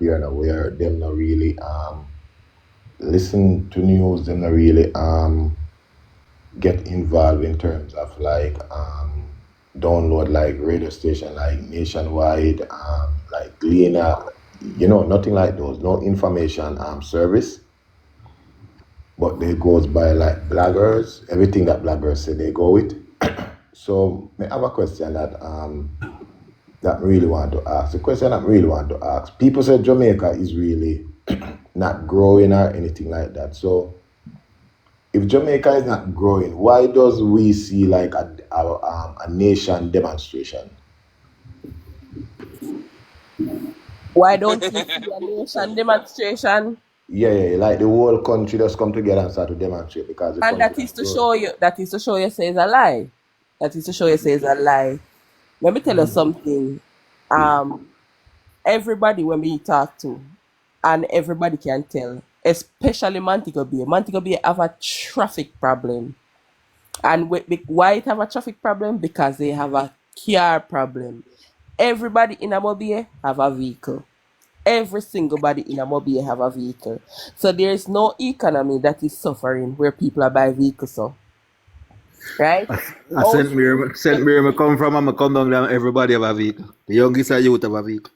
here now where them not really listen to news, them not really get involved in terms of like download like radio station like nationwide, like Gleaner, nothing like those, no information service, but they goes by like bloggers, everything that bloggers say they go with. So I have a question that I really want to ask. The question I really want to ask. People say Jamaica is really not growing or anything like that. So if Jamaica is not growing, why does we see like a nation demonstration? Why don't we see a nation demonstration? Yeah, like the whole country just come together and start to demonstrate because the And country that not is to growing. show you, say it's a lie. That is to show you say it's a lie. Let me tell you something. Um, everybody when we talk to, and everybody can tell, especially Montego Bay. Montego Bay have a traffic problem. And why it have a traffic problem? Because they have a car problem. Everybody in Amobie have a vehicle. Every single body in Amobie have a vehicle. So there is no economy that is suffering where people are buying vehicles. So, right? I St. Mary, I come from and I come down there and everybody have a vehicle. The youngest youth have a vehicle.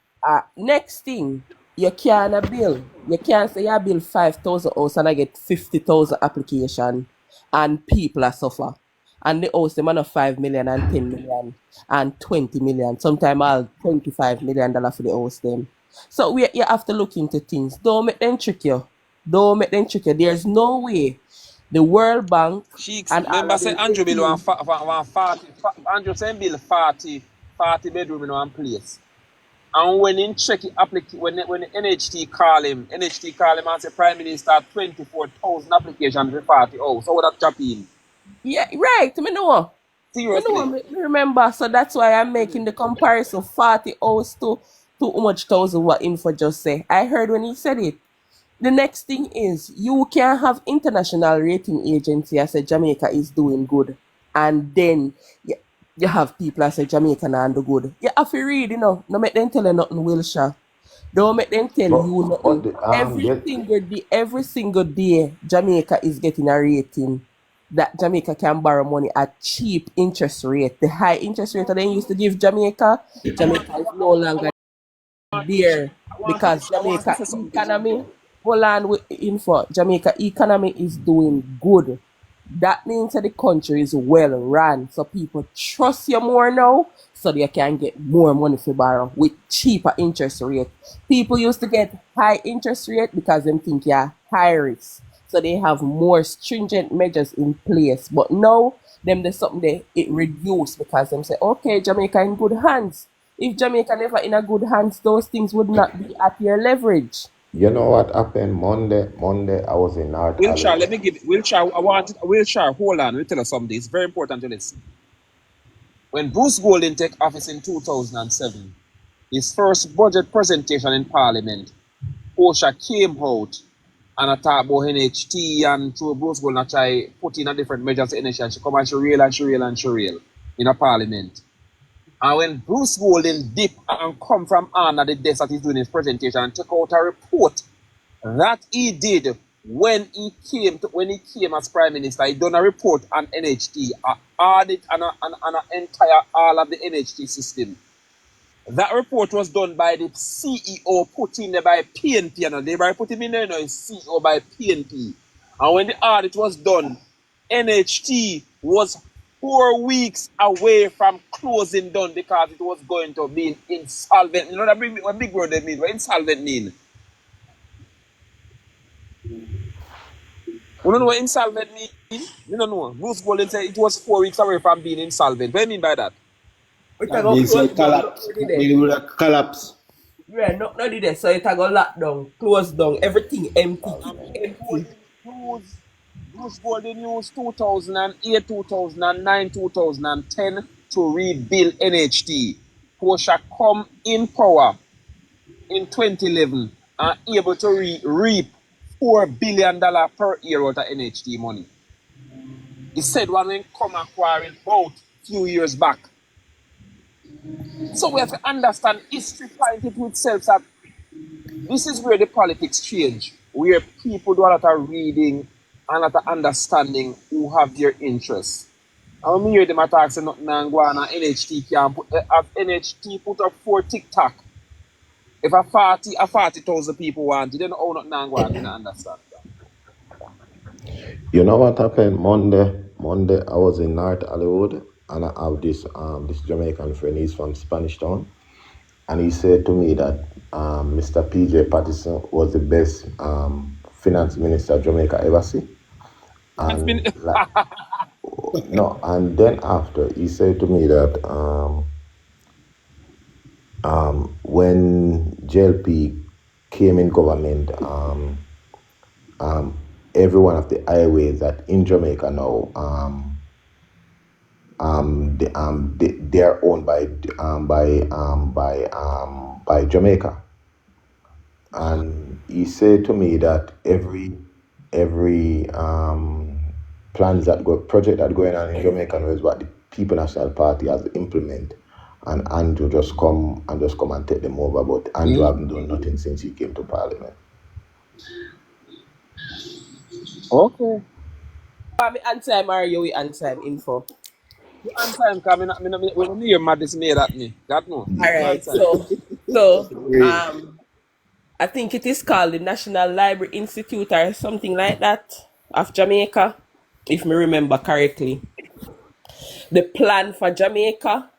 Next thing, you can't bill. You can't say you bill 5,000 house and I get 50,000 application and people are suffer. And the house them are 5 million and 10 million and 20 million. Sometimes all $25 million for the house them. So you have to look into things. Don't make them trick you. Don't make them trick you. There's no way the World Bank Cheeks, and all remember of say them Andrew bill team. 40, Andrew say bill 40 bedroom in one place. And when in check it when the NHT call him and say Prime Minister 24,000 applications for 40 hours. So that chop in. Yeah, right. Me know. Seriously. Me remember. So that's why I'm making the comparison 40 hours to how much thousand what info just say. I heard when he said it. The next thing is you can have international rating agency as a Jamaica is doing good. And then you have people as a Jamaica and do good. You have to read, No make them tell you nothing, Wilshire. Don't make them tell But you but nothing. the get Every single day, Jamaica is getting a rating that Jamaica can borrow money at cheap interest rate. The high interest rate that they used to give Jamaica, Jamaica is no longer there because I want to Jamaica say something. economy, hold on with info, Jamaica economy is doing good. That means that the country is well run. So people trust you more now so they can get more money to borrow with cheaper interest rate. People used to get high interest rate because them think you're high risk. So they have more stringent measures in place. But now them there's something it reduced because them say, okay, Jamaica in good hands. If Jamaica never in a good hands, those things would not be at your leverage. You know what happened Monday I was in North Wilshire, let Hollywood. me give Wilshire. I want Wilshire. Hold on, let me tell you something. It's very important to listen. When Bruce Golding took office in 2007, his first budget presentation in Parliament, Osha came out and I talk about NHT and through Bruce Golding try put in a different measures to NHT and she come and she rail in a Parliament. And when Bruce Golding dip and come from under the desk that he's doing his presentation and took out a report that he did when he came as Prime Minister, he done a report on NHT, an audit and an entire all of the NHT system. That report was done by the CEO, put in there by PNP, and they put him in there, CEO by PNP. And when the audit was done, NHT was 4 weeks away from closing down because it was going to be insolvent. You know that big word they mean? What insolvent mean? You don't know what insolvent mean? You don't know. Bruce Golden said it was 4 weeks away from being insolvent. What do you mean by that? It a That go means close like down, collapse. not That there. means like collapse. Yeah, not did there. So it a go lock down, close down, everything empty, keep And empty. Bruce Golden used 2008, 2009, 2010 to rebuild NHT. Portia come in power in 2011 and able to reap $4 billion per year out of NHT money. He said when we come acquiring both few years back. So we have to understand history point it with itself that This is where the politics change, where people do a lot of reading and a lot of understanding who have their interests. And when me hear them attack say nothing and go on and NHT can put have NHT put up 4 TikTok. If a 40,000 people want it, they don't own nothing and go on, me not understand. You know what happened Monday I was in North Hollywood and I have this Jamaican friend, he's from Spanish Town, and he said to me that Mr. PJ Patterson was the best finance minister Jamaica ever see. That's been And like no, and then after he said to me that when JLP came in government, every one of the highways that in Jamaica now, they are owned by Jamaica. And he said to me that every plans that go project that going on in Jamaica is what the People National Party has implement, and Andrew just come and take them over. But Andrew haven't done nothing since he came to Parliament. okay. Me answer him or you will answer him info. You answer him because when me hear madness made at me. God no. All You right. answer him. So Great. I think it is called the National Library Institute or something like that of Jamaica, if me remember correctly. The plan for Jamaica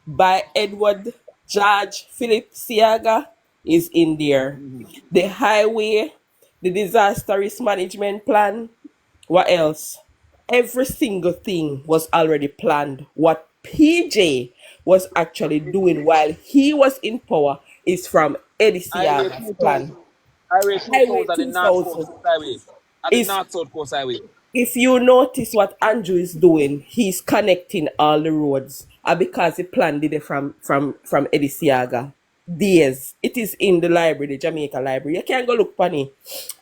by Edward George Philip Siaga is in there. The highway, the disaster risk management plan. What else? Every single thing was already planned. What PJ was actually doing while he was in power is from Eddie Highway Siaga's 2000. plan. Highway Highway 2000 the North South 2000 Coast Highway. At the is, North South Coast Highway. if you notice what Andrew is doing, he's connecting all the roads. And because the plan did it from Eddie Siaga. Days. It is in the library, the Jamaica library. You can go look for it.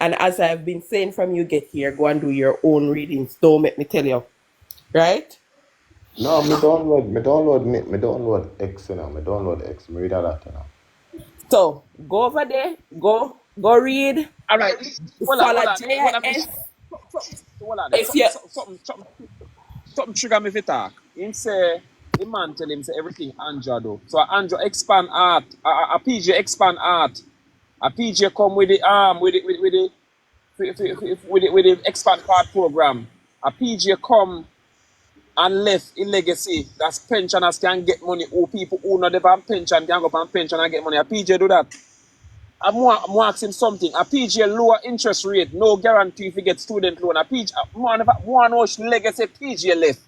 And as I've been saying from you get here, go and do your own readings. Don't make me tell you. Right? No, me download X, you know. Me download X. Me read a lot, you know. So go over there, go read, All right. follow Hold on. JIS. Hold on there. If you Something trigger me if you talk. Him say, the man tell him say everything Andrew do. So Andrew expand art. A PJ expand art. A PJ come with the with the expand art program. A PJ come and left a legacy. That's pensioners can get money. Or people who not have pension can go and pension and get money. A PJ do that. I'm asking something. A PJ lower interest rate, no guarantee if you get student loan. A PJ, more legacy PJ left.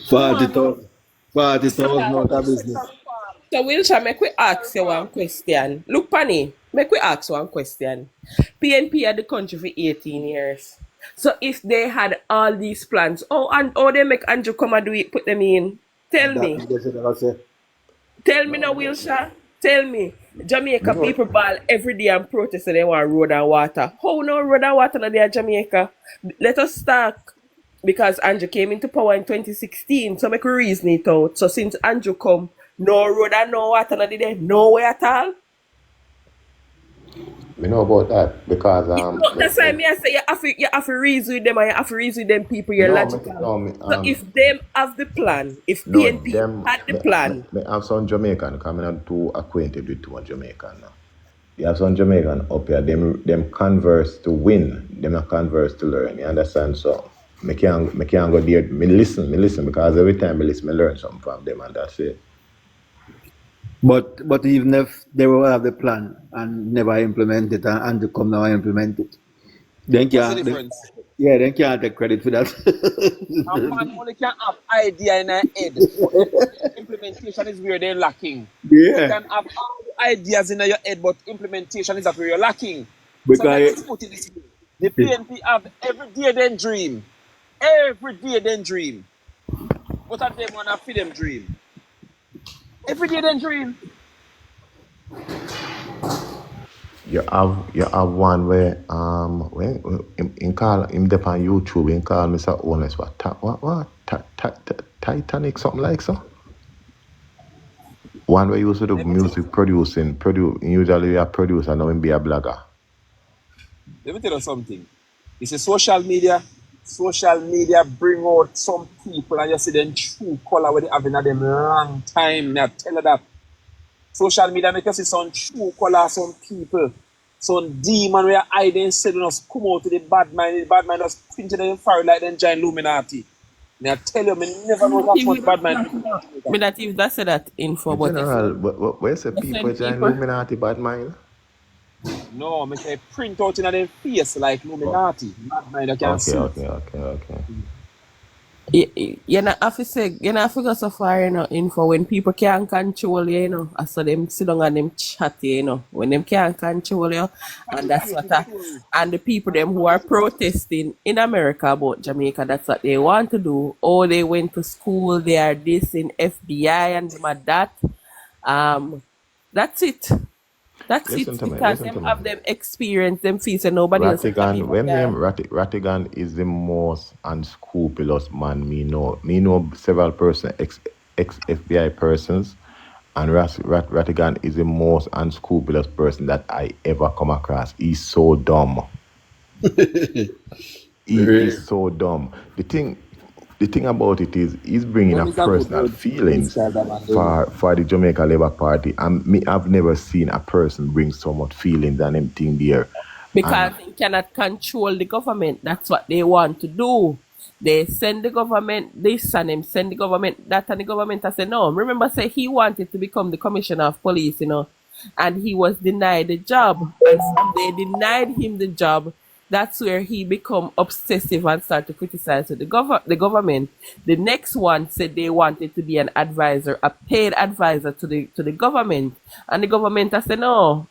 40,000. 40,000 so out of business. Wilshire, make we ask you one question. Look, Panny, make we ask one question. PNP had the country for 18 years. So if they had all these plans, they make Andrew come and do it, put them in. Tell That me. that's what I say. Tell me now, Wilshire. Tell me. Me Jamaica know, people ball every day and protest and they want road and water. How no road and water no there Jamaica? Let us start. Because Andrew came into power in 2016, so make we reason it out. So since Andrew come, no road and no water no there, no way at all. me know about that because That's why me I say you have to reason with them and you have to reason with them people, you're no, logical. me So if them have the plan, if no PNP them had the plan, me have some Jamaican coming not too acquainted with too much Jamaican now. You have some Jamaican up here, them converse to win, them not converse to learn, you understand? So me can't go there, me listen because every time me listen, me learn something from them and that's it. But even if they will have the plan and never implement it and to come now and implement it, then What's the can't difference? then can't take credit for that. A man only can have idea in their head, but implementation is where they're lacking. You Yeah. can have all the ideas in your head, but implementation is where you're lacking. So let's Because put it this way. The PNP have every day they dream. Every day they dream. But at them wanna feed them dream. Every day they dream. You have one where when in call him dep on YouTube in call Mr. Honest what Titanic something like so. One way used to do Let me tell music producing, usually a producer, now him be a blogger. let me tell you something. It's a social media. Social media bring out some people and you see them true color where they have in them long time. Me I tell you that. Social media make you see some true color, some people. Some demon where hide themselves us come out to the bad mind. The bad mind just printed them in fire like them giant Illuminati. Me I tell you, me never know that much bad mind people in Jamaica. Me not even that say that info, In but general, where's the you people send join people. Illuminati bad mind? No, me say print out in their face like Oh, Illuminati. Bad mind you can okay, see it. okay, okay, okay. You not have to say, you not have to go so far, info when people can't control you, I saw them sit down and them chat, when them can't control you, and that's what and the people them who are protesting in America about Jamaica, that's what they want to do. Oh, they went to school, they are this in FBI and them are that. Um, that's it. That's Listen it. to me, Because listen them to me. have them experience, them fees, and nobody else in Rattigan, Jamaica when me can. Rattigan is the most unscrupulous man me know. Me know several person ex FBI persons, and Rattigan is the most unscrupulous person that I ever come across. He's so dumb. He Really? is so dumb. The thing about it is he's bringing a Them is a good personal word to feelings describe that man, you know. for the Jamaica Labour Party. And me, I've never seen a person bring so much feelings and everything there. And Because they cannot control the government. That's what they want to do. They send the government this and them send the government that, and the government has said no. Remember, say he wanted to become the commissioner of police, and he was denied the job. And from they denied him the job. That's where he become obsessive and start to criticize the government. The next one said they wanted to be an advisor, a paid advisor to the government, and the government has said no,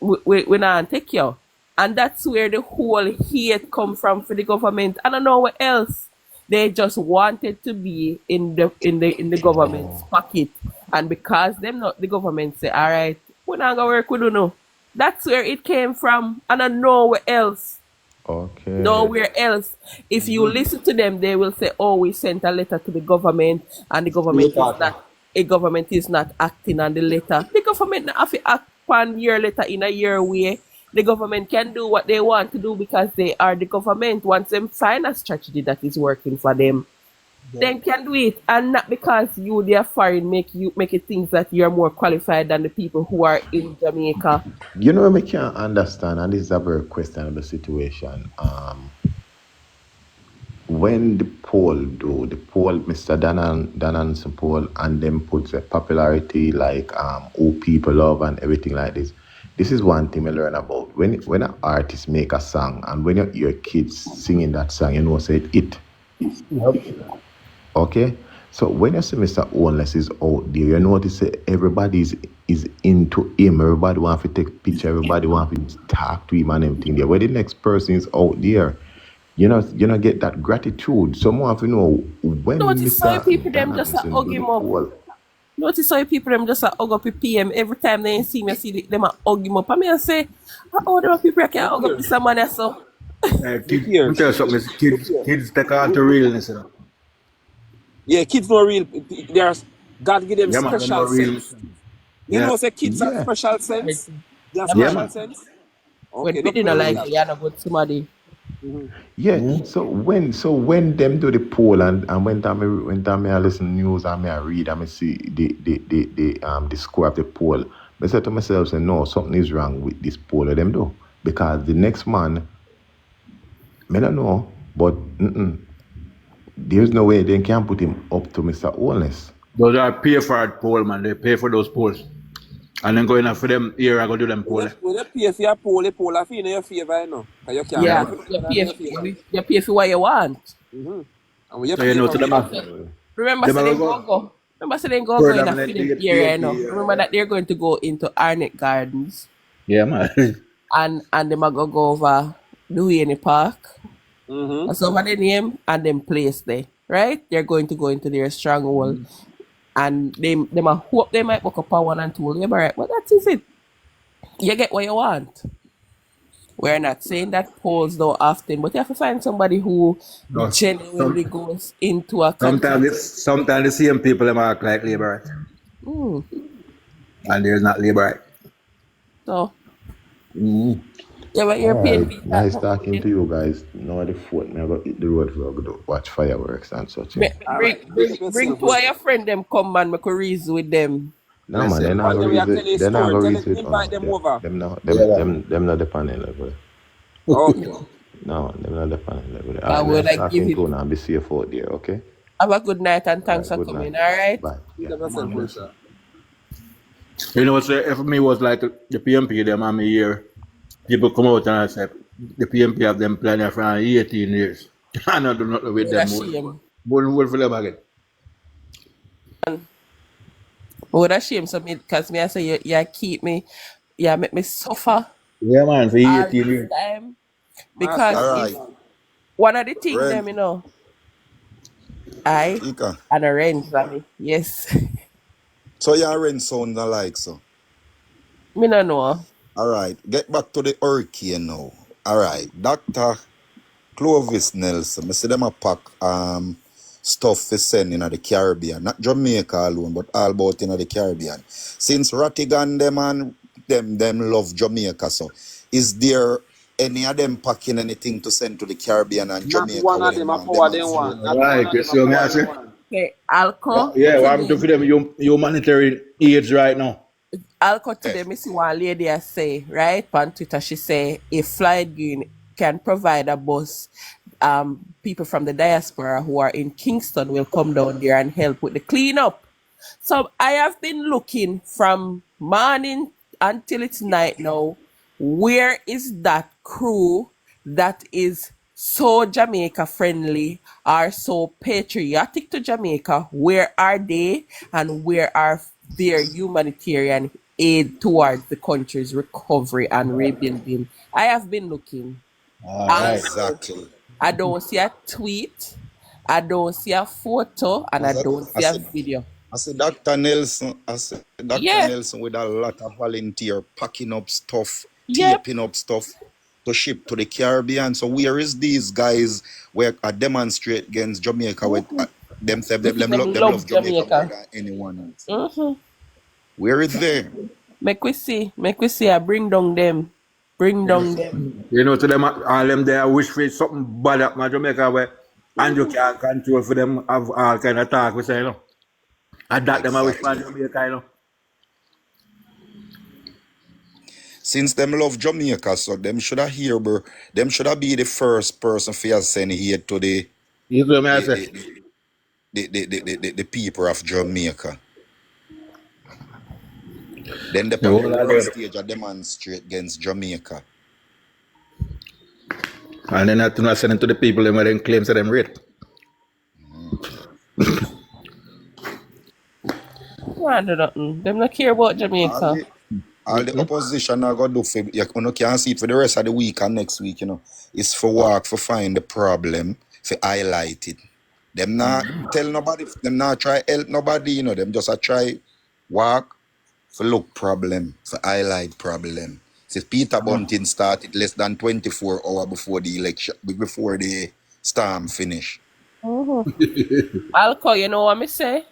we not take you. And that's where the whole hate come from for the government. I don't know what else. They just wanted to be in the government's pocket. And because them not the government say, all right, we're not gonna work with you now. That's where it came from. And I don't know where else. okay, Nowhere else. If you listen to them, they will say, "Oh, we sent a letter to the government, and the government is not. A government is not acting on the letter. The government not have to act one year later in a year way. The government can do what they want to do because they are the government. Once them find a strategy that is working for them, then can do it, and not because you, they are foreign, make it think that you're more qualified than the people who are in Jamaica. you know me can't understand, and this is a very questionable situation. When the poll, Mr. Danan's poll, and them puts a popularity like who people love and everything like this. This is one thing I learn about. When an artist make a song and when you hear kids singing that song, you know say it. Okay? So when you see Mr. Oneless is out there, you notice that everybody is into him. Everybody want to take picture, everybody want to talk to him and everything there. Where the next person is out there, you know, get that gratitude. Someone have to know when Notice how Mr. people them just a Dananson hug do the him up. poll. Notice how people them just a hug up with PM every time they see me, I see them a hug him up. I mean, I say, oh, there are people that can Look hug up here. with someone else. So Look Kids, let here. me tell you something. Look here. Kids take on to realness. Yeah, kids know real. There's God give them Yeah, man, they know special real. sense. You Yeah, know, say kids have Yeah. special sense. They have yeah, yeah, man. special man. sense. When Okay, we look didn't me like that. it, you're not good somebody. Yeah. Mm. So when them do the poll and when time I listen news and me I read and me see the score of the poll, I say to myself, say no, something is wrong with this poll of them do. Because the next man, me don't know, but there's no way they can put him up to Mr. Holness. Those are pay for it poll, man. They pay for those polls. And then going for them here, I go do them poll. When you pay for your poll, I feel in your favor, you know. Because you can't Yeah, Yeah, pay man. for nothing in your favor. you pay for what you want. Mm-hmm. And when you So you pay know for to them, real, Remember, them so are they go go. Remember, so they go in a permanent film area, PNP. Remember that they're going to go into Arnett Gardens, Yeah, man. and they might go over Duhaney Park. mm-hmm. That's over the name and them place there, right? They're going to go into their stronghold, and they might hope they might book up a one and two labor, right? But that is it. You get what you want. We're not saying that polls don't often, but you have to find somebody who No, genuinely goes into a sometimes contest. it's sometimes the same people them act like labor. Mm. And there's not labor right. So, Mm. yeah, but your All right, PNP start nice now talking voting. to you guys. Now the fourth, me I go hit the road for go watch fireworks and such. Yeah. All Bring, right. bring, Good see bring you, two of Bush. your friend them come, man. Make a reason with them. No Bless man, you. they're not One gonna day we have to reach tell it. you a They're not story. gonna Tell reach it, it. invite them over. Them Yeah, man. them not the panel level. Okay. No, them not the panel level. All I right, will nice like give talking to you him. now. Be safe out there, okay? Have a good night and All thanks right, for good night. coming. All right. Bye. Big Yeah. up yourself, Bush. You know what's if me was like the PMP them I'm here. People come out and I say the PMP have them planning for 18 years. I don't do nothing with What a them. shame. Wouldn't for them again. What a shame. So me, cause me, I say you keep me, make me suffer Yeah, man, for all 18 this years. time Master, because All if right, one of the thing Ren, them, I Ika. and arrange for me. Yes. So your Ren sound alike so. Me no know. All right, get back to the hurricane now. All right, Doctor Clovis Nelson. I see them a pack stuff for send in the Caribbean, not Jamaica alone, but all about in the Caribbean. Since Rattigan them and them love Jamaica, so is there any of them packing anything to send to the Caribbean and not Jamaica one where of them them a want power them demonstrate? one. Not one Right, of you them a see what power I them say? one. Okay, Alco Yeah, well, I'm to today. for them humanitarian aids right now. Alco Eh, today. Me see one lady I say right on Twitter. She say if Flight Green can provide a bus, people from the diaspora who are in Kingston will come down there and help with the cleanup. So I have been looking from morning until it's night now. Where is that crew that is so Jamaica friendly or so patriotic to Jamaica? Where are they and where are their humanitarian aid towards the country's recovery and rebuilding? I have been looking. All right. Also, exactly. I don't see a tweet, I don't see a photo, and I As don't I see a said, video. I said Dr. Nelson, I said Dr. Yeah, Nelson with a lot of volunteer packing up stuff, yep. taping up stuff to ship to the Caribbean. So where is these guys where I demonstrate against Jamaica with Mm-hmm. them say You see them them love love Jamaica more Jamaica. than anyone else. Mm-hmm. Where is they? Make we see. I bring down them, bring down them. To them, all them there wish for something bad at my Jamaica where and you can't control for them have all kind of talk we say. And that them I wish for Exactly. Jamaica. Since them love Jamaica, so them should have hear, bro. Them should have be the first person for send here to You see what I the say? the, the people of Jamaica. Then they The on the whole of world them. stage a demonstrate against Jamaica. And then I to not send it to the people them where them claims that them rate. I do nothing. Them not care about All Jamaica. the all the opposition are gonna do for you can't see it for the rest of the week and next week, It's for work, for find the problem, for highlight it. Them not tell nobody, them not try help nobody, them just a try work for look problem, for highlight problem. So if Peter Bunting started less than 24 hours before the election, before the storm finish. Mm-hmm. Alco, you know what me say?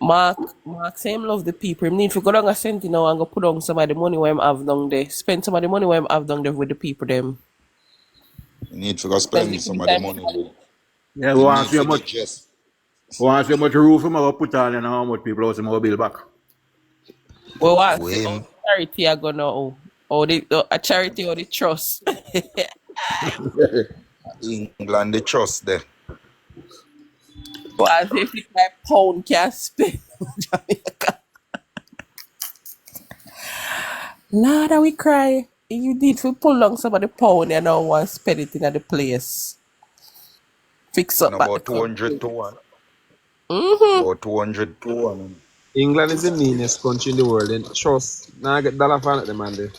Mark, same love the people. Him need to go down a cent now and go put on some of the money where him have down there. Spend some of the money where him have down there with the people them. You need to go Then spend give some me of the time. money with. Yeah, we You want need to see how to much digest. we want to see how much roof I'm gonna put on and how much people else I'm gonna build back. We want to see how When the charity are gonna or the a charity or the trust. England they trust there. Well, 55 pound can spend on Jamaica. Lord, we cry. You need to pull down some of the pound and now want to spend it in the place. Fix And up back the about country. 200 to 1. Mm-hmm. About 200 to 1. England is the meanest country in the world. And trust, now I get dollar for them man there.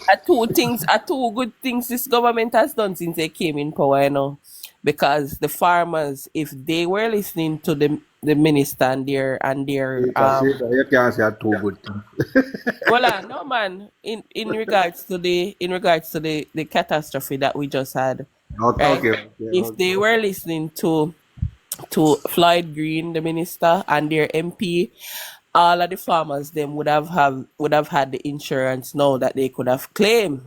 Are two good things this government has done since they came in power, because the farmers, if they were listening to the minister and their You can't say too good thing. well, no man, in regards to the catastrophe that we just had, Okay, right? okay, okay, If okay. they were listening to Floyd Green, the minister, and their MP, all of the farmers them would have had the insurance now that they could have claimed.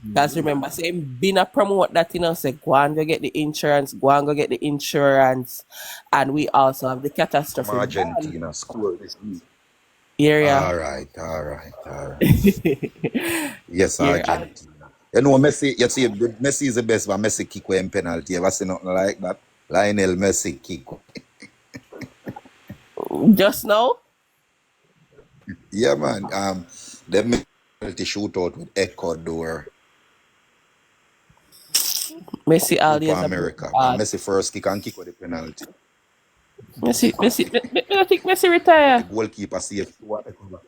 Because remember, saying been a promote that say go and go get the insurance, go and go get the insurance, and we also have the From catastrophe bond Argentina score this week. area. All right. Yes, Yeah, Argentina. You know, Messi, you see, Messi is the best, but Messi kick when penalty. You ever see nothing like that? Lionel Messi kick. just now. Yeah, man. The penalty shootout with Ecuador Messi over always a broken America. And heart. Messi first kick and kick with the penalty. I think Messi But the retire. goalkeeper saved what Ecuador.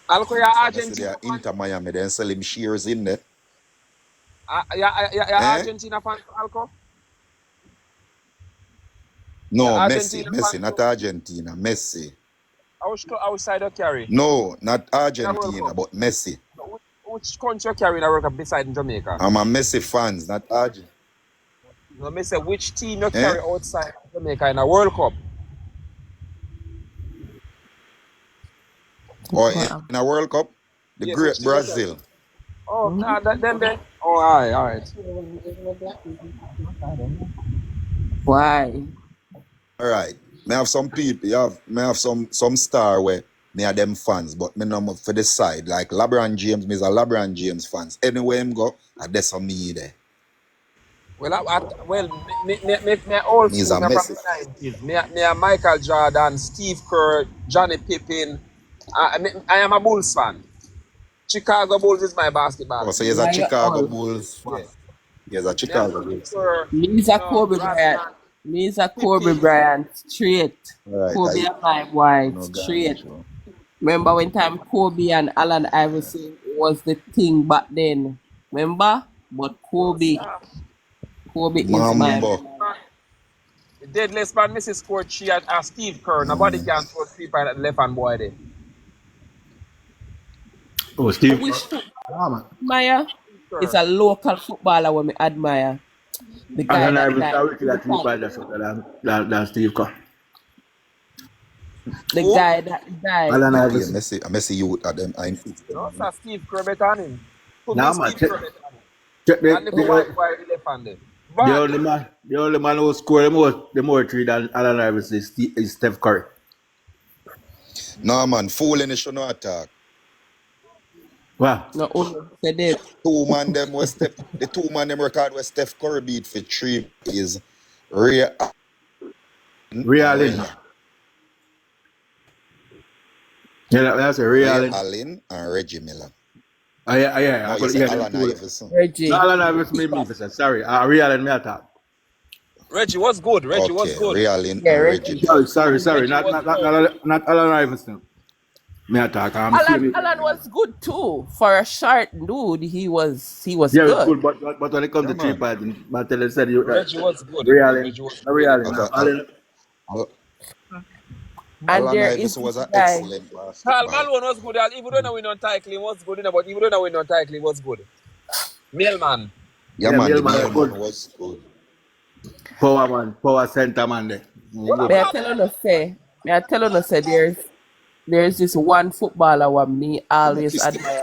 Alco, you're So Messi Argentina there fan? Inter Miami, then sell him shares in there. You're Eh? Argentina fan, Alco? You're No, Argentina fan Messi, not too? Argentina. Messi. Outside you carry? No, not In a World Argentina, Cup? but Messi. Which country you carry in a World Cup beside Jamaica? I'm a Messi fans, not Argentina. No, me say which team you Eh? carry outside Jamaica in a World Cup? Or Wow. in a World Cup? The Yes, which great team you carry? Brazil. Oh, then they. Oh, alright. Why? All right. May have some people, may have some star where me are them fans, but me no for the side. Like LeBron James, me is a LeBron James fans. Anywhere him go, that's for me there. Well, me old Me is school, a me from Messi the fan. 90s. Me a Michael Jordan, Steve Kerr, Johnny Pippen. I am a Bulls fan. Chicago Bulls is my basketball Oh, so team. he's a Why you Chicago all? Bulls fan. Yeah. He's a Me a Chicago Steve Bulls fan. Kerr, Me's a Kobe Bryant. Rodman, Me's a Kobe Pippen. Bryant straight. All right. Kobe and my white No straight. ganja. Remember when time Kobe and Allen Iverson was the thing back then? Remember? But No, Kobe is my Mambo. The deadliest man, Mrs. scored three at Steve Kerr. Yeah, Nobody man. can throw three by that left hand boy there. Oh, Steve. wish football Ah, man. admire. Steve It's Kerr. a local footballer when we admire. The guy Alan that Iverson, I died. wish that three by that than Steve Kerr. The Who? guy that died. Alan Me play Iverson. Messi. A Messi youth at them. I'm No, sir, Steve Kerr better than him. Put me Now, man, Steve Kerr better than him. check That little white boy with the left hand there. Bad. the only man who scored the more three than Alan Iverson is Steph Curry. No, man. Fooling is should not attack. Wow. No, Uno said it. The two man them record where Steph Curry beat for three is Ray Allen and Real in. Reggie. Yeah, that's a Ray Real in. Allen and Reggie Miller. Oh, yeah. No, I you could say hear them Allen two. Iverson. Reggie. No, Alan Iverson made me say, sorry. Real in me attack. Reggie was good. Reggie was Okay, good. Ray Allen Yeah, and Reggie Reggie. Miller. Sorry. Reggie Not was not good. not Alan Iverson. Me attack. I'm seeing it. Alan was good too. For a short dude, he was Yeah, it's good. good, but when it comes Yeah, to three man. points, but tell said you Reggie was good. Real in. Reggie was No really Real in. good. Allen. Al- And Allen there is Iverson this was an guy. excellent Carl basketball. Malone was good. Even though we not title, he was good. But even though we not title, he was good. Mailman. Yeah, Yeah, man. The Millman is mailman good. was good. Power man, power center man there. What May I about tell you say there's this one footballer what me always admire.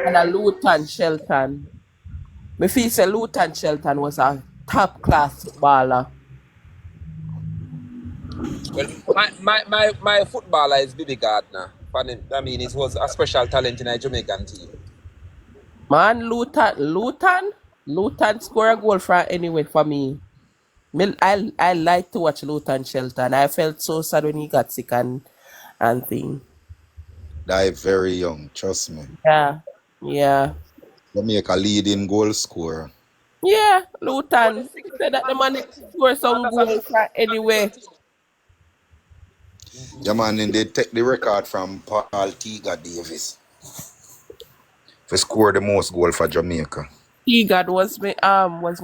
And a Luton Shelton. Me feel say Luton Shelton was a top class footballer. Well, my footballer is Billy Gardner. I mean, he was a special talent in a Jamaican team. Man, Luton score a goal from anywhere for me. I like to watch Luton Shelton. I felt so sad when he got sick and thing. Die very young, trust me. Yeah. Jamaica leading goal scorer. Yeah, Luton. Said that the man score some goals from anywhere. Yeah, man, and they take the record from Paul Tiga Davis to score the most goal for Jamaica. Egad was my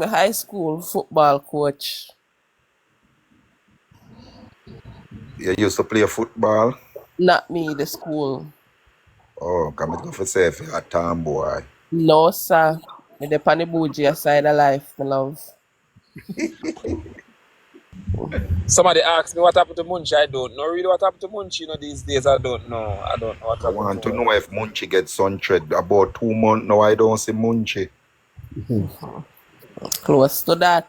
high school football coach. You used to play football? Not me, the school. Oh, come go for say if you're a tomboy. No, sir. Me the Panibuji side of life, my love. Somebody asked me what happened to Munchie. I don't know really what happened to Munchie. These days I don't know. I don't know what I happened want to to her. know if Munchie gets sunthread. About 2 months now, I don't see Munchie. Close to that.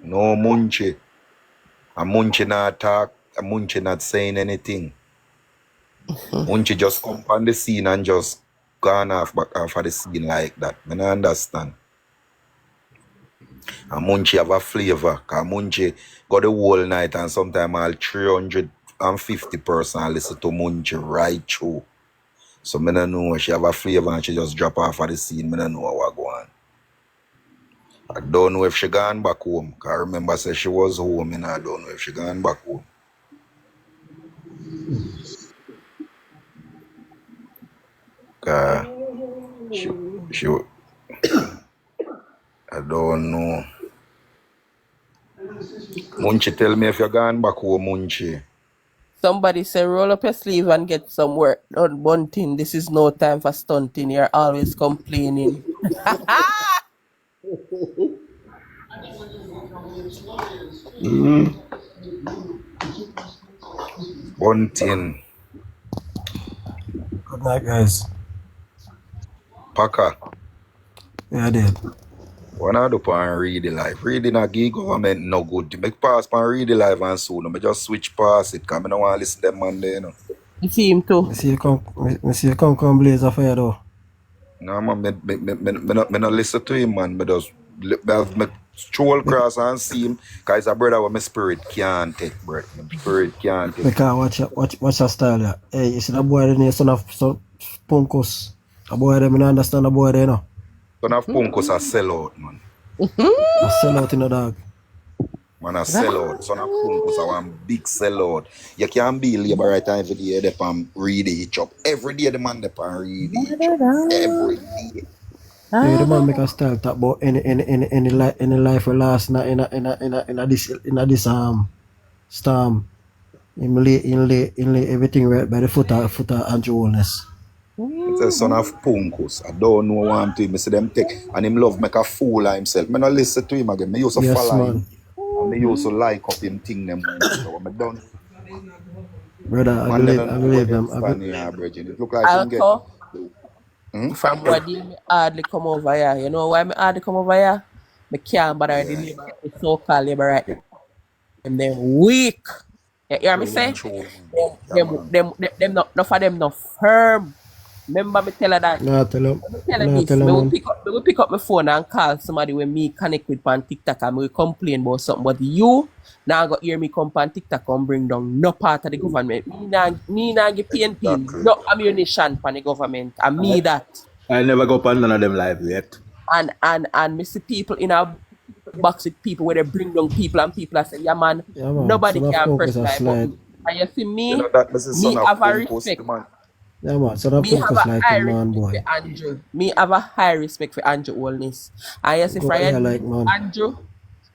No Munchie. And Munchie not talk. And Munchie not saying anything. Munchie just come on the scene and just gone off back off of the scene like that. I don't understand. And Munchie have a flavor. Because Munchie got the whole night and sometimes all 350 person listen to Munchie right through. So I don't know. She have a flavor and she just drop off of the scene. I don't know what go on. I don't know if she gone back home. Cause I remember say she was home and I don't know if she gone back home. Cause she I don't know. Munchie tell me if you gone back home, Munchie. Somebody say roll up your sleeve and get some work done. Bunting, this is no time for stunting. You're always complaining. Bunting, Good night, guys. Packer. Yeah, I did. What I do pan read the life? Reading a gig government no good. Make pass pan read the life and soon. I just switch past it. Cause I don't want to listen to them man there, you know. You see him too. I see you come blaze a fire though. No man, me not listen to him man. Me just me stroll across and see him. Cause it's a brother where my spirit can't take, bro. My spirit can't take. Me can't watch your style, yeah. Hey, you see that boy there, son of Punkos. A boy there, me don't understand the boy there, no. Son of Punkos a sellout, man. I sell out in the dog. Man a sellout. Son of Punkos a one big sellout. You can't be labor right time every day they pan read each up. Every day the man they pan read each up. Every day. Yeah, the man make a style talk about any life we lost in this storm. In lay everything right by the foot of Andrew Holness. It's a son of Punkos. I don't know what I'm doing. I see them take and him love make a fool of himself. Me not listen to him again. Me used to Yes, follow man. him. And me used to like up him thing them. So I'm done. Brother, I Man, they don't know where believe them them. stand here, Bridget. It look like him get. Also, Hmm? from what me hardly come over here. You know why me hardly come over here? Me can't bother the Yeah. labor, the so-called labor right them. They're weak. You hear me True, say? true. Yeah, Them, man. them not for them not firm. Remember me tell her that. Nah, tell him. Me tell her Nah, this. tell Me him, will man. pick up my phone and call somebody when me connect with pan TikTok and me will complain about something. But you now got hear me come pan TikTok and bring down no part of the government. Me now give PNP Exactly. no ammunition pan the government. And me that. I never go on none of them live yet. And me see people in a box with people where they bring down people and people are say, yeah man, Yeah, man. nobody Son of can Punkos press a my slide. button. And you see You know me, that this is son of have a Punkos, respect. the man. Yeah, man. Son of Me have Punkos a like high him, man, respect boy. for Andrew. Me have a high respect for Andrew Holness. And you see, Go for here you like, this man. Andrew,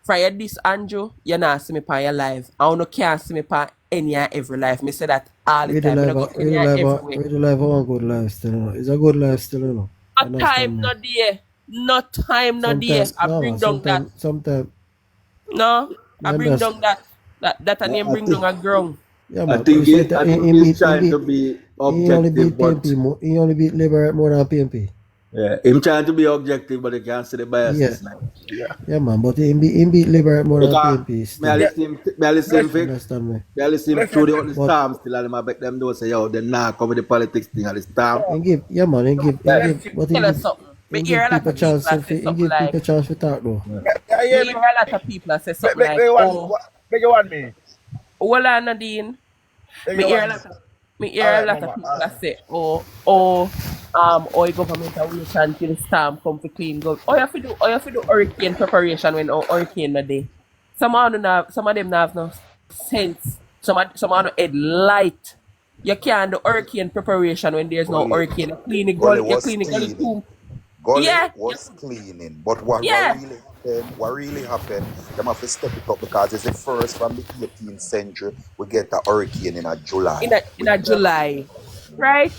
for you this Andrew, you not see me pan your live. I don't can't see me pan any and every life. Me say that all the Read the time. Me life, don't go any and everywhere. read the life of one good life still, you know. It's a good life still, you know. No time, Understand me? no day. No time, no day. Sometimes, I no, bring man. down that. Sometimes, No, I man, bring that's, down that a name I bring down think a ground. yeah, I man. think It's he, right. I think he's trying to be He only objective, beat but PNP more. He only beat Labour more than PNP. yeah, him trying to be objective, but he can't see the Yeah, biasness now. yeah, man. But he beat Labour more than Because PNP me I still. listen fit, Understand me? me I listen through the But storm still, and I bet them do say, yo, they not cover the politics thing at the storm. he give, yeah, man. Yeah. But Tell us something. Me he hear give a lot people of people chance. that say He something give like, people chance to talk though. Yeah. Can you me hear me? hear a lot of people that say something like, oh, Beg you want me? hold on, Nadine. Beg Me you hear a want me? lot of people that say, oh, government are wait until the storm come to clean go. Oh, you have to do hurricane preparation when hurricane no day. Some of them have no sense. Some of them head light. You can't do hurricane preparation when there's no Gully, hurricane. Gully You was clean the gully cleaning. too. Gully Yeah, was cleaning. But what yeah. really happened, them have to step it up because it's the first from the 18th century we get a hurricane in a July. In a July, right?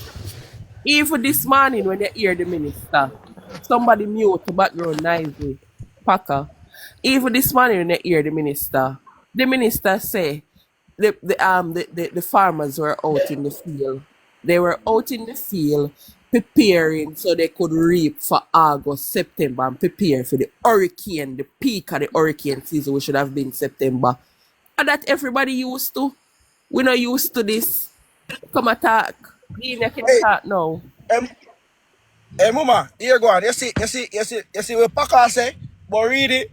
Even this morning when you hear the minister, somebody mute the background noisy, Packer. Even this morning when they hear the minister say the farmers were out in the field. They were out in the field preparing so they could reap for August, September, and prepare for the hurricane, the peak of the hurricane season, which should have been September. And that everybody used to. We not used to this. Come attack. You can Hey, talk now. um, hey, mama, here go on. You see what Packer say? But read it.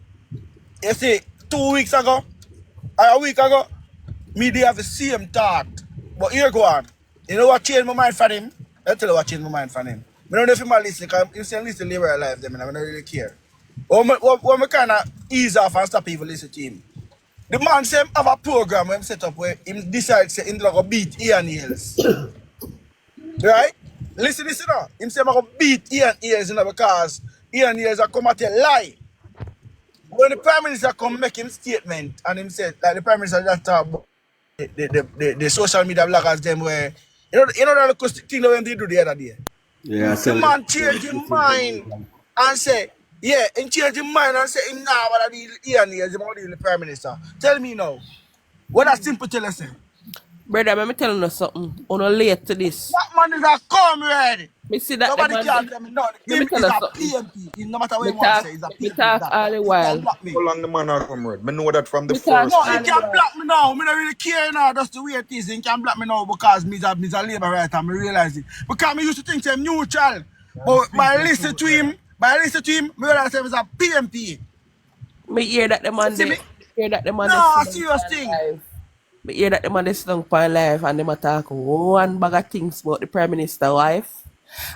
You see, 2 weeks ago, or a week ago, me they have the same thought. But here go on. You know what changed my mind for him? I'll tell you what changed my mind for him. I don't know if you might listen, because you say listen to live life, them, and I don't really care. When me kind of ease off and stop people listen to him. The man say him have a program when him set up where him decide say him like a beat Ian Hills. Right? Listen now. Him say him going to beat Ian Hills, you know, because Ian Hills are come at a lie. When the Prime Minister come make him statement and him said, like the Prime Minister just talk about the social media bloggers them where you know that thing that when they do the other day. Yeah, The man change his mind and say, yeah, and change his mind and say him now what the Ian Hills, him want to the Prime Minister. Tell me now. What a simple tell us. Brother, let me tell you something. On late to this. That man is a comrade. Me see that Nobody the can man. tell me no. Let Him me tell is you a something. PNP. No matter what Me he want to talk, say, he's a me PNP. talk all the He while. can block me. How long the man are comrade? I know that from the Me talk first No, all he day. the can while. block me now. Me don't really care now. That's the way it is. He can block me now because me's a labor writer. I realize it. Because me used to think him neutral. But by listening to him, me realize him is a PMP. Me hear that the You man see they me? hear that the man they No, sit a down serious on thing. live. Me hear that the man they sit down on live and them a talk one bag of things about the Prime Minister wife.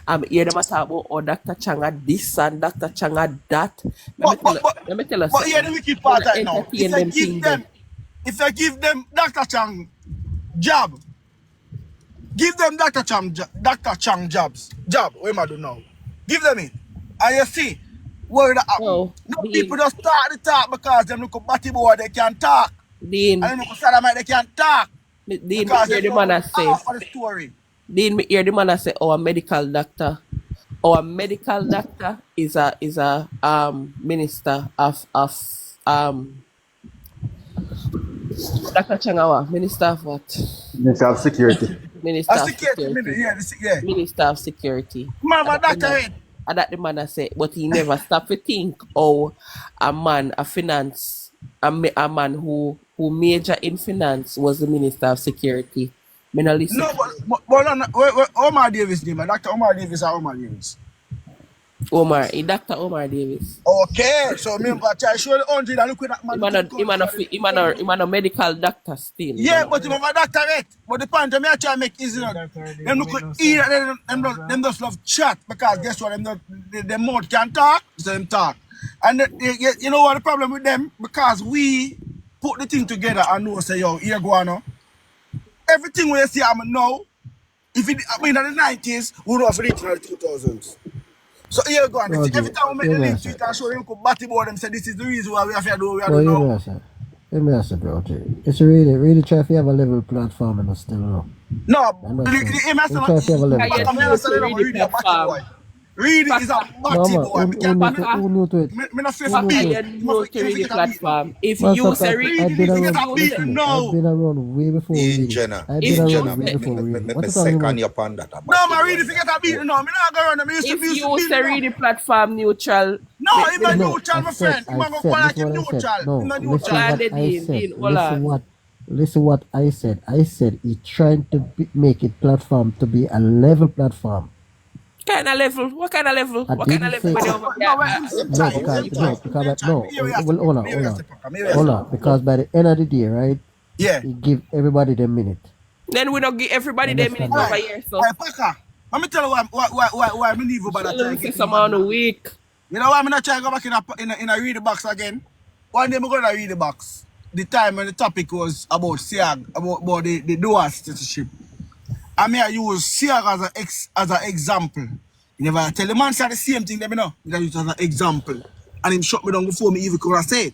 I'm hear them a talk about oh Dr. Changa this and Dr. Changa that. But but but Let me tell you but here something. the wicked Wanna part right now. entertain them thing them. If I give them Dr. Chang job, give them Dr. Chang job. What am I do now? Give them it. And you see, what will happen? No, No people Dean, just start the talk because them look up batty boy, they can talk. Dean, And them look Salamite, they can talk. Me Because hear they the know man a say. half of the story. Dean, me hear the man a say, oh, a medical doctor. Our medical doctor is a minister of Dr. Changawa, minister of what? Minister of Security. Minister A of security minute, security. yeah. Minister of security. Man, And my doctor head. that the man a say, but he never stop to think how a man, a finance, a man who major in finance was the minister of security. Me no listen No, to no, Omar Davis name, Dr. Omar Davis or Omar Davis. Omar, Dr. Omar Davis. Okay, so me try show the 100 and look at that man look at the country. Him a medical doctor still. Yeah, but him have a doctorate. But the point me I try make is them look at them just love chat because guess what? Them mouth can talk, so them talk. And you know what the problem with them? Because we put the thing together and know say yo, here go on now. Everything we see I'm now, if it I mean in the 90s, we would have reached in the 2000s. So here go on. Every time we make the link to it and show them could batty board them say this is the reason why we have to do what we have to do now. Let me ask you, bro. It's really try if you have a level platform and still know. No, Understand? the MS You try if you have a level Can you platform. read the platform? Really is a batty Mama, boy. who knew to it? Me not say Who for knew Can to beat. it? you know to read the platform? If Man, you stop say that. read, I've been Read it, around, beat listen, no. I've been around way before reading. Jenna, I've If been you around way say before reading. What you second talking about? you upon that. No, man, read it, forget a beat. No, me not go around. Me used to if beat you say no. read the platform neutral, No, he's a No, neutral, my friend. He's I going to go said, like listen him what I said. neutral. No, He's not hold listen neutral. on, what the I Dean, said. hold on. Listen what I said. I said he trying to make it platform to be a level platform. Kind of level? What kind of level? I What kind of didn't level say when you over No, here? him no try. because Him try. no. Here we have Well, to hold pack. Here we have on. to pack. Here we have to pack. Because by the end of the day, right, Yeah. he give everybody the minute. Then we don't give everybody their minute Understand All me? over right. here, All so. right, Packer. Let me tell you why I leave about that Tell try them to say get some everybody on a back. week. You know why I'm not trying to go back in a read the box again? One day I'm going to read the box. The time when the topic was about SIAG, about the dual citizenship. I mean I use SIAG as an example. You never tell the man say the same thing, let me know. You use it as an example. And him shut me down before me even could have said.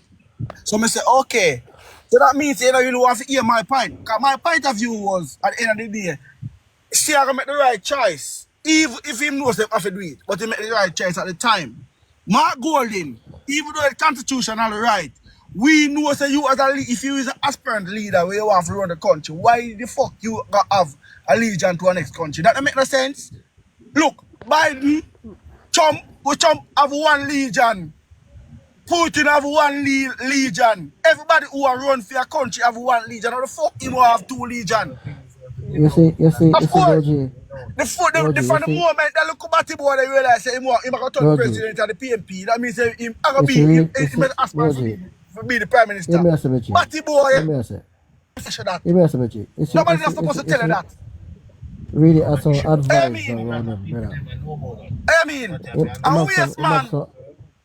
So I say, okay. So that means you know you don't have to hear my point. Because my point of view was at the end of the day, SIAG make the right choice. Even if he knows they have to do it, but he make the right choice at the time. Mark Golding even though it's constitutional right, we know say you as if you is an aspirant leader where you have to run the country, why the fuck you gonna have allegiance to our next country? That don't make no sense. Look, Biden, Trump have one legion. Putin have one legion. Everybody who are run for your country have one legion. How the fuck you have two legion? You see, Of course. Roger, From the moment they look about the boy, they realize say him going to turn president of the PNP. That means him going to be him aspirant to be the prime minister. Batty boy, let me say that. Nobody not supposed to tell you that. Really, as an advice around him, brother. I mean, a waste man.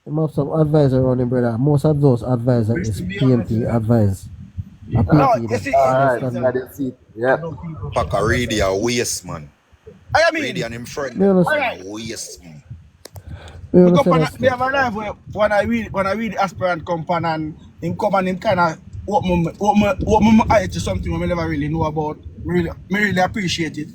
He have some advice around him, brother. Most of those advisors is PNP advice. No, you see, Yeah. Packer really a waste, man. I mean, Really and him friend. Me understand. Alright. Waste, man. Me Because understand they that. have a life where when I read the aspirant company and him come and him kind of what my eye to something I never really know about. Me really appreciate it.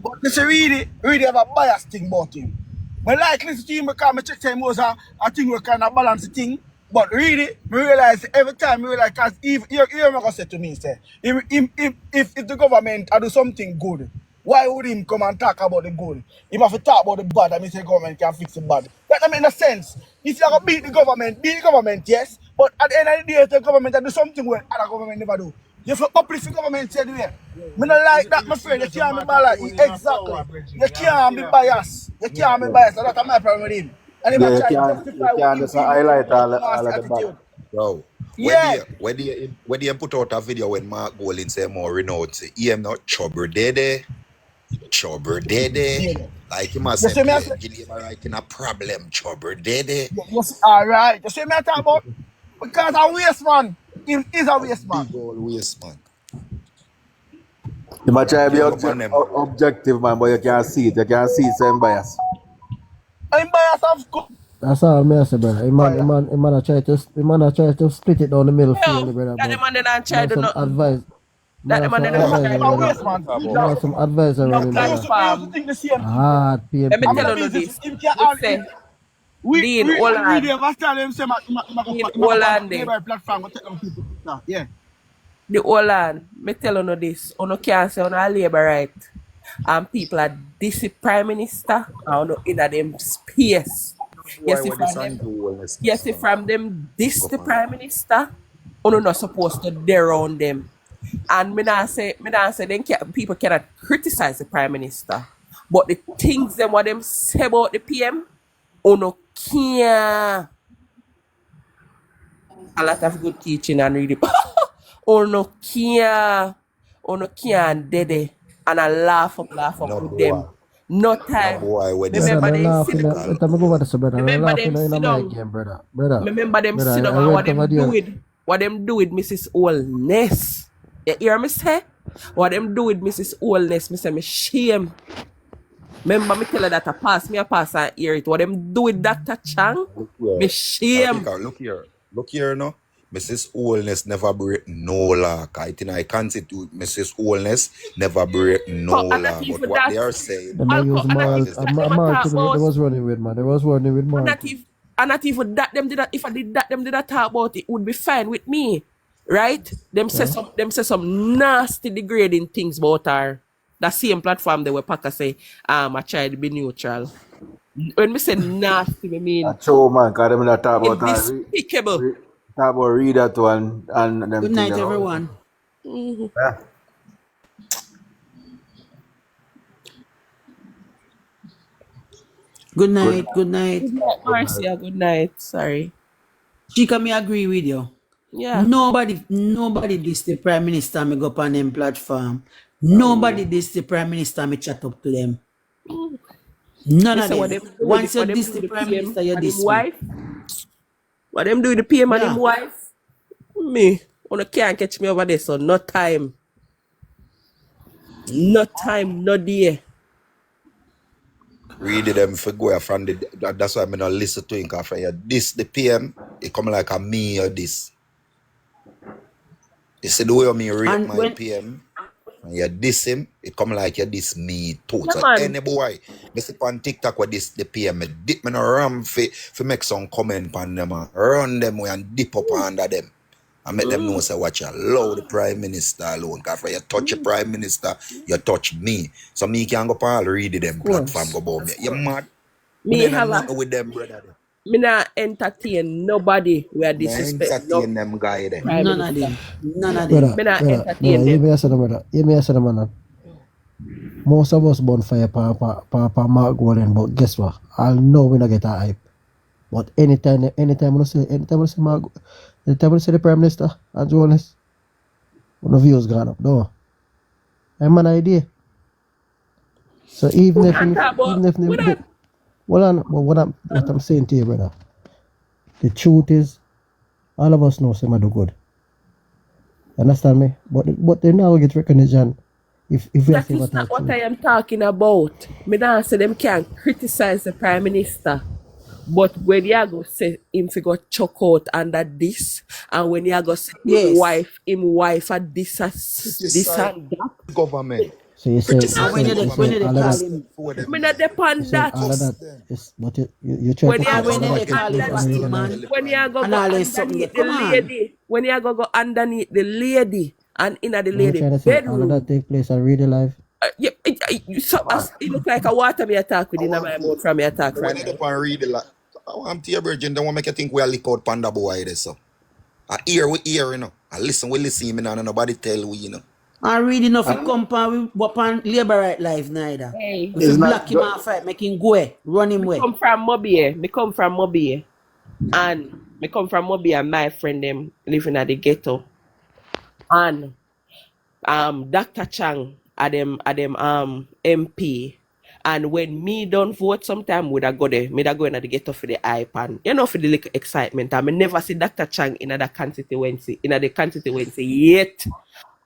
But this really have a bias thing about him. I like listen to him because I check time was a thing we kind of balance the thing. But really, I realize every time I realize because if you're gonna say to me, say, if the government do something good, why would him come and talk about the good? He have to talk about the bad, and me say the government can fix the bad. That doesn't make no sense. If you're gonna beat the government, yes. But at the end of the day, the government do something well other government never do. You have to uplift the government said way. Me not like that, my friend. You can't be biased. Exactly. You can't be biased. You can't be biased. So that's my problem with him. And if I try to justify what him just saying, highlight all nasty of the bad. attitude. Bro, Yeah. where do you put out a video when Mark Bolin say more renowned say he am not chubber dede. Yeah. Like you must You say see me? Gilliam right in a problem, chubber dede. Yes, all right. You see me I talk about? Because a waste man. Him is a waste man. Big old waste, man. You might try to be Can't go on them. objective, man, but you can't see it. You can't see it, same bias. I'm biased of course. That's all me say, brother. He man a try to split it down the middle fairly, brother. That the But man they not try man to some nothing. advice. That the man they not advice try A to around waste him. nothing. man. Man some advice around him, I brother. used to think the same. Hard PNP. Let me I'm tell not you busy. this. Him can't We all say, we Dean, hold really on. have to tell him say Dean, hold on there. labor platform will take them people. Yeah. The whole land, me tell you this, you can't say on a labor right. And people are this prime minister, and in them space. Yes, if from them, yes, if from them this the prime minister, you not supposed to dare on them. And me not say then people cannot criticize the prime minister. But the things them what them say about the PM, you no can't. A lot of good teaching and reading. Ono can't dede and I laugh up No with boy. them. No No time. boy when you Brother, Remember I them laugh sit in down. let me go over this, brother. I Remember laugh them in sit my down. game, brother. Brother. Remember them Brother, sit down I and went over there. what them do with Mrs. Oldness. You hear me say? What them do with Mrs. Oldness, me say me shame. Remember me tell her that I pass and hear it. What them do with Dr. Chang? Me shame. Look here, no. Mrs. Oldness never break no law. I think I constitute Mrs. Oldness never break no So, and law. not But even what that. they are saying, Them I use And not Mark. even that them a Mark, talk they about. was running with, man. They was running with And Mark. not even that them did that. If I did that, them did not talk about it would be fine with me, right? Them say some nasty degrading things about her. That same platform they were Packer say, I try to be neutral. When we say nasty, we mean That's true, man, because them not talk about despicable. talk about reader to and them Good things night, around. everyone. Yeah. Good night. Good night. Good night, Marcia. Good night. Sorry. Chika, me agree with you. Yeah. Nobody this the prime minister me go up on them platform. Nobody this the prime minister me chat up to them. None You of say what them. them do with Once it, you what them this do the with the prime PM minister, you and him diss me. wife? What them do with the PM and him Yeah. wife? Me. You can't catch me over there, so no time. No time, no day. read them for go from that's why I'm not listen to him because from here. This the PM, it come like a me or this. You see the way me rate And my when PM. and you diss him, it come like you diss me too. Yeah, So man. any boy, me see on TikTok with this the PM, me dip me no ram fi make some comment on them and run them way and dip up under them. And make them know say watch you allow the Prime Minister alone. Cause for you touch the Prime Minister, you touch me. So me can go all read them platform course. go about me. You mad? Me Me ain't have nothing a with them, brother. me not entertain nobody where Me disrespect no entertain them guy there. prime None of minister. them. None of them. Brother, Me not brother, entertain hear them. me say brother. Hear me say man. Most of us born fire pa Mark Golden, but guess what? I'll know we not get a hype. But anytime we say Mark, anytime we say the Prime Minister and journalists, no views gone up. No. I'm an idea. So even if And talk about even if what the, what I'm saying to you, brother, the truth is all of us know some do good. Understand me? But they now get recognition if we are that saying is what I not what truth. I am talking about. Me not say them can criticize the prime minister. But when you go say him fi go chuck out under this, and when you go say Yes. him wife at this Criticize and that, the government. So you say And Criticize the you when say government. they all of call that Cuss them him, for them me not there. you depend say that. all of Cuss that them. is but you try When to you and say go when all of they go that take call place him in real bad underneath, life. man, Tell the when Prime you and go all this something there. underneath the Come on. lady, when you go underneath the lady, and in the You lady trying to say all of that bedroom, take place in real life. it look like a water me attack I within want my to. mouth from me attack When from they now. up and read the lot. I want to your virgin, don't want make you think we are lick out panda boy there, so. I hear we hear, you know. I listen, we listen, me now, nobody tell we, you know. And read enough to And come with what pan labor right life neither. Hey, If you it's block not him off right, make him go away, run him me away. come from Mobile. Me come from Mobile. And me come from Mobile and my friend them living at the ghetto. And Dr. Chang at them MP. And when me don't vote sometime would I go there, me da go in at the ghetto for the hype and you know for the little excitement. I me never see Dr. Chang in the constituency yet.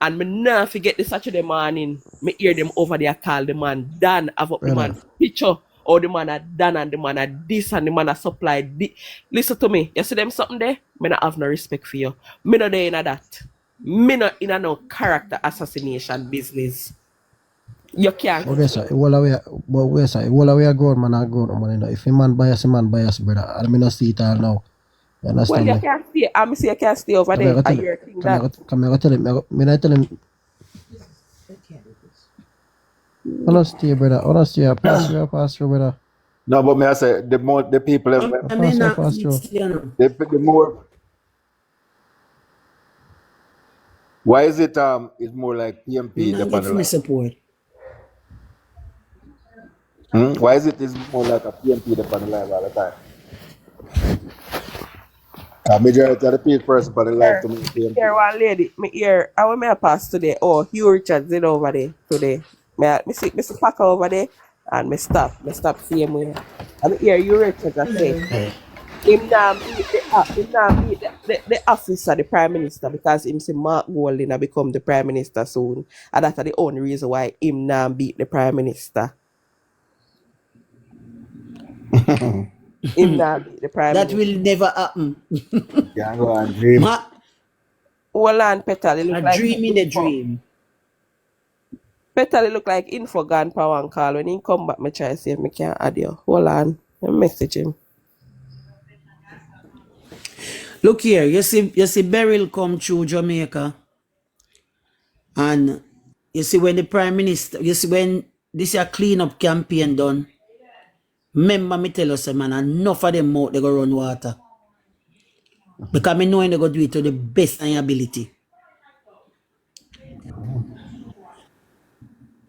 And me never forget the Saturday morning, me hear them over there call the man Dan, have up the Brother, man picture, or the man a Dan and the man a this and the man a supply this. Listen to me, you see them something there? Me not have no respect for you. Me not there in that. Me not in a no character assassination business. You can't. but yes, sir, all the way a grown man a grown man, you know. If a man bias, brother, I mean not see it all now. You Well, understand you me? can't stay. I'm say you can't stay over Come here, there. go I tell him. hear thing that. Come here, go tell him. Me not tell him. Honestly, brother. Honestly, pass through, brother. no, but may I say the more the people I may Pass through, not pass eat, through. you know. the more why is it it's more like Me PMP not upon get the for me line? support. Why is it is more like a PMP upon the line all the time? Majority of the people person upon the line to Here, me is me PMP. hear one lady. Me hear. I will me a pass today. Oh, Hugh Richards is over there today. Me see Packer over there, and me stop. Me stop see him with. I me hear Hugh Richards. I say him now meet the office of the prime minister because him see Mark Golding a become the prime minister soon, and that's the only reason why him now beat the prime minister. Him now beat the prime That minister. will never happen. Can't go and dream. Ma, Olan Petal, it a look like dream in a info. dream. Petal, it look like info gone power and call. When he come back, me try to see if me can add you. Hold on. Let me message him. Look here, you see Beryl come through Jamaica, and you see when the Prime Minister, you see when this a clean-up campaign done, remember me tell us, man, enough of them out they go run water. Because me knowing they go do it to the best of your ability.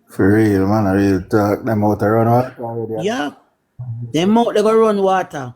For real, man, I real talk them out around already. Yeah. Them out they go run water.